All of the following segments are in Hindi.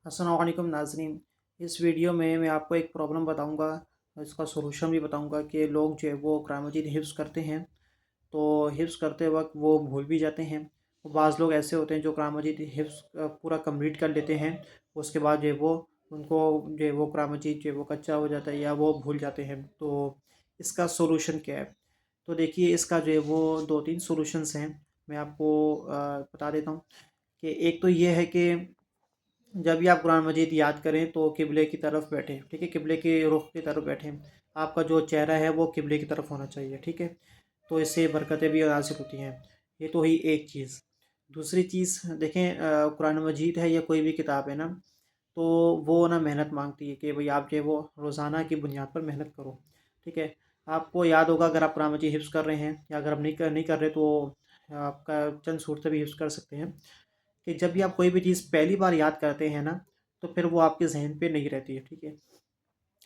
अस्सलाम वालेकुम नाज़रीन। इस वीडियो में मैं आपको एक प्रॉब्लम बताऊंगा, इसका सॉल्यूशन भी बताऊंगा कि लोग जो है वो कुरान मजीद हिफ्ज़ करते हैं, तो हिफ्ज़ करते वक्त वो भूल भी जाते हैं। बाज़ लोग ऐसे होते हैं जो कुरान मजीद हिफ्ज़ पूरा कंप्लीट कर लेते हैं, उसके बाद जो है वो उनको जो है वो कुरान मजीद जो है वो कच्चा हो जाता है या वो भूल जाते हैं। तो इसका सॉल्यूशन क्या है? तो देखिए, इसका जो है वो 2-3 सॉल्यूशंस हैं। मैं आपको बता देता हूँ कि एक तो ये है कि जब भी आप कुरान मजीद याद करें तो किबले की तरफ बैठें, ठीक है? किबले के रुख की तरफ बैठें। आपका जो चेहरा है वो किबले की तरफ होना चाहिए, ठीक है? तो इससे बरकतें भी हासिल होती हैं। ये तो ही एक चीज़। दूसरी चीज़ देखें, कुरान मजीद है या कोई भी किताब है ना, तो वो ना मेहनत मांगती है कि भाई आप जो है वो रोज़ाना की बुनियाद पर मेहनत करो, ठीक है? आपको याद होगा, अगर आप कुरान मजीद हिफ्ज़ कर रहे हैं या अगर आप नहीं कर रहे, तो आपका चंद सूरतें भी हिफ्ज़ कर सकते हैं कि जब भी आप कोई भी चीज़ पहली बार याद करते हैं ना, तो फिर वो आपके ज़हन पे नहीं रहती है, ठीक है?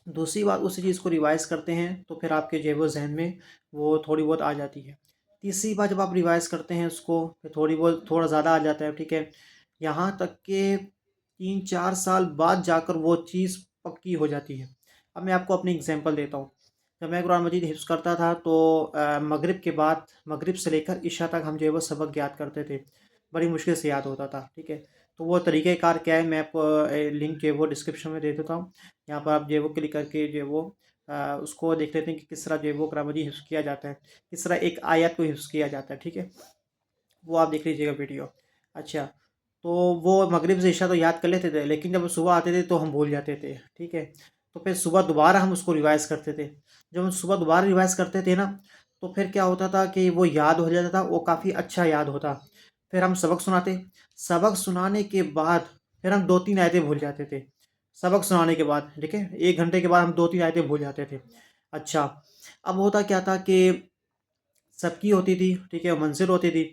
दूसरी बात, उसी चीज़ को रिवाइज़ करते हैं तो फिर आपके जो है वो ज़हन में वो थोड़ी बहुत आ जाती है। तीसरी बार जब आप रिवाइज़ करते हैं उसको, फिर थोड़ी बहुत थोड़ा ज़्यादा आ जाता है, ठीक है? यहाँ तक कि 3-4 साल बाद जाकर वो चीज़ पक्की हो जाती है। अब मैं आपको अपनी एग्ज़ाम्पल देता हूँ। जब मैं कुरान मजीद हिफ्ज़ करता था तो मगरिब के बाद, मगरिब से लेकर इशा तक हम जो है वो सबक याद करते थे। बड़ी मुश्किल से याद होता था, ठीक है? तो वो तरीक़ेकार क्या है, मैं आपको लिंक जो है वो डिस्क्रिप्शन में दे देता हूँ। यहाँ पर आप जो है वो क्लिक करके जो है वो उसको देख लेते हैं कि किस तरह जो है वो कुरान मजीद हिफ्ज़ किया जाता है, किस तरह एक आयत को हिफ्ज़ किया जाता है, ठीक है? वो आप देख लीजिएगा वीडियो। अच्छा, तो वो मगरिब से इशा तो याद कर लेते थे, लेकिन जब सुबह आते थे तो हम भूल जाते थे, ठीक है? तो फिर सुबह दोबारा हम उसको रिवाइज़ करते थे। जब हम सुबह दोबारा रिवाइज़ करते थे ना, तो फिर क्या होता था कि वो याद हो जाता था, वो काफ़ी अच्छा याद होता। फिर हम सबक सुनाते, सबक सुनाने के बाद फिर हम 2-3 आयतें भूल जाते थे। सबक सुनाने के बाद, ठीक है? 1 घंटे के बाद हम 2-3 आयतें भूल जाते थे। अच्छा, अब होता क्या था कि सबकी होती थी, ठीक है? मंज़िल होती थी।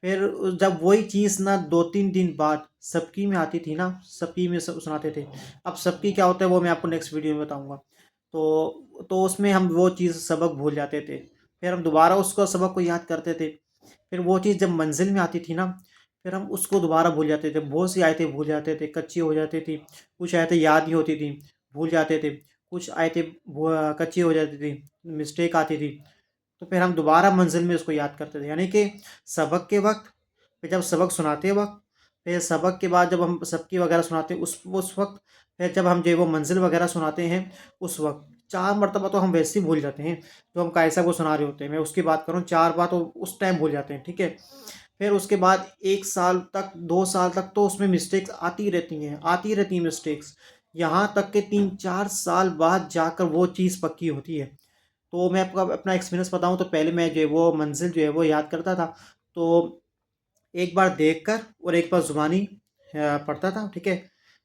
फिर जब वही चीज़ ना 2-3 दिन बाद सबकी में आती थी ना, सबकी में सुनाते थे। अब सबकी क्या होता है वो मैं आपको नेक्स्ट वीडियो में बताऊँगा। तो उसमें हम वो चीज़ सबक भूल जाते थे। फिर हम दोबारा उसको सबक को याद करते थे। फिर वो चीज़ जब मंज़िल में आती थी ना, फिर हम उसको दोबारा भूल जाते थे। बहुत सी आयतें भूल जाते थे, कच्ची हो जाती थी। कुछ आयतें याद नहीं होती थी, भूल जाते थे। कुछ आयतें कच्ची हो जाती थी, मिस्टेक आती थी। तो फिर हम दोबारा मंज़िल में उसको याद करते थे। यानी कि सबक के वक़्त, फिर जब सबक सुनाते वक़्त, फिर सबक के बाद जब हम सबकी वगैरह सुनाते हैं उस वक़्त, फिर जब हम जो है वो मंज़िल वगैरह सुनाते हैं उस वक़्त। 4 मरतबा तो हम वैसे ही भूल जाते हैं, जो हम कायसा को सुना रहे होते हैं। मैं उसकी बात कर रहा हूँ, 4 बार तो उस टाइम भूल जाते हैं, ठीक है? फिर उसके बाद 1 साल तक, 2 साल तक तो उसमें मिस्टेक्स आती रहती हैं मिस्टेक्स। यहाँ तक कि 3-4 साल बाद जाकर वो चीज़ पक्की होती है। तो मैं आपको अब अपना एक्सपीरियंस बताऊँ, तो पहले मैं जो है वो मंज़िल जो है वो याद करता था। तो एक बार देखकर और एक बार ज़ुबानी पढ़ता था, ठीक है?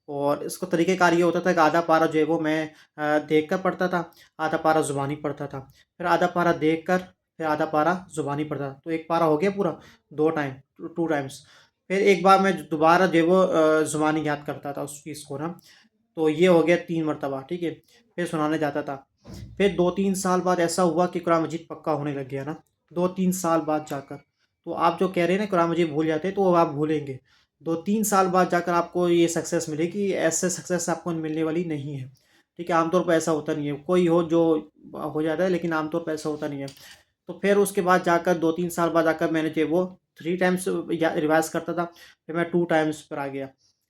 और इसका तरीक़ेकार ये होता था कि आधा पारा जो है वो मैं देखकर पढ़ता था, आधा पारा ज़ुबानी पढ़ता था। फिर आधा पारा देखकर, फिर आधा पारा ज़ुबानी पढ़ता था। तो 1 पारा हो गया पूरा, 2 टाइम, 2 टाइम्स। फिर एक बार मैं दोबारा जो है वो ज़ुबानी याद करता था उस चीज़ को ना, तो ये हो गया 3 मरतबा, ठीक है? फिर सुनाने जाता था। फिर 2-3 साल बाद ऐसा हुआ कि कुरान मजीद पक्का होने लग गया ना, 2-3 साल बाद जाकर। तो आप जो कह रहे हैं ना कुरान मजीद भूल जाते हैं, तो वो आप भूलेंगे। 2-3 साल बाद जाकर आपको ये सक्सेस मिलेगी, ऐसे सक्सेस आपको मिलने वाली नहीं है, ठीक है? आमतौर पर ऐसा होता नहीं है। कोई हो जो हो जाता है, लेकिन आमतौर पर ऐसा होता नहीं है। तो फिर उसके बाद जाकर 2-3 साल बाद जाकर मैंने जो है वो 3 टाइम्स या रिवाइज़ करता था, फिर मैं 2 टाइम्स पर आ गया।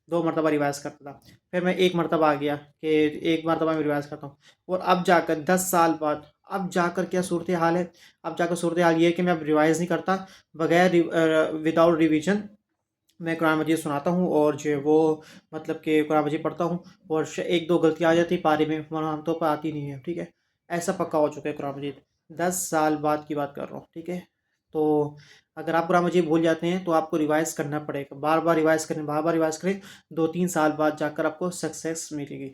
2 मरतबा रिवाइज़ करता था। फिर मैं 1 मरतबा आ गया कि 1 मरतबा मैं रिवाइज़ करता हूँ। और अब जाकर 10 साल बाद, अब जाकर क्या सूरत हाल है? अब जाकर सूरत हाल ये है कि मैं अब रिवाइज़ नहीं करता, विदाउट रिवीजन मैं कुरान मजीद सुनाता हूँ, और जो है वो मतलब कि कुरान मजीद पढ़ता हूँ, और 1-2 गलतियाँ आ जाती हैं पारे में, वरना आम तौर पर आती नहीं है, ठीक है? ऐसा पक्का हो चुका है कुरान मजीद। 10 साल बाद की बात कर रहा हूँ, ठीक है? तो अगर आप कुरान मजीद भूल जाते हैं तो आपको रिवाइज़ करना पड़ेगा। बार-बार रिवाइज़ करें, बार-बार रिवाइज़ करें, 2-3 साल बाद जाकर आपको सक्सेस मिलेगी।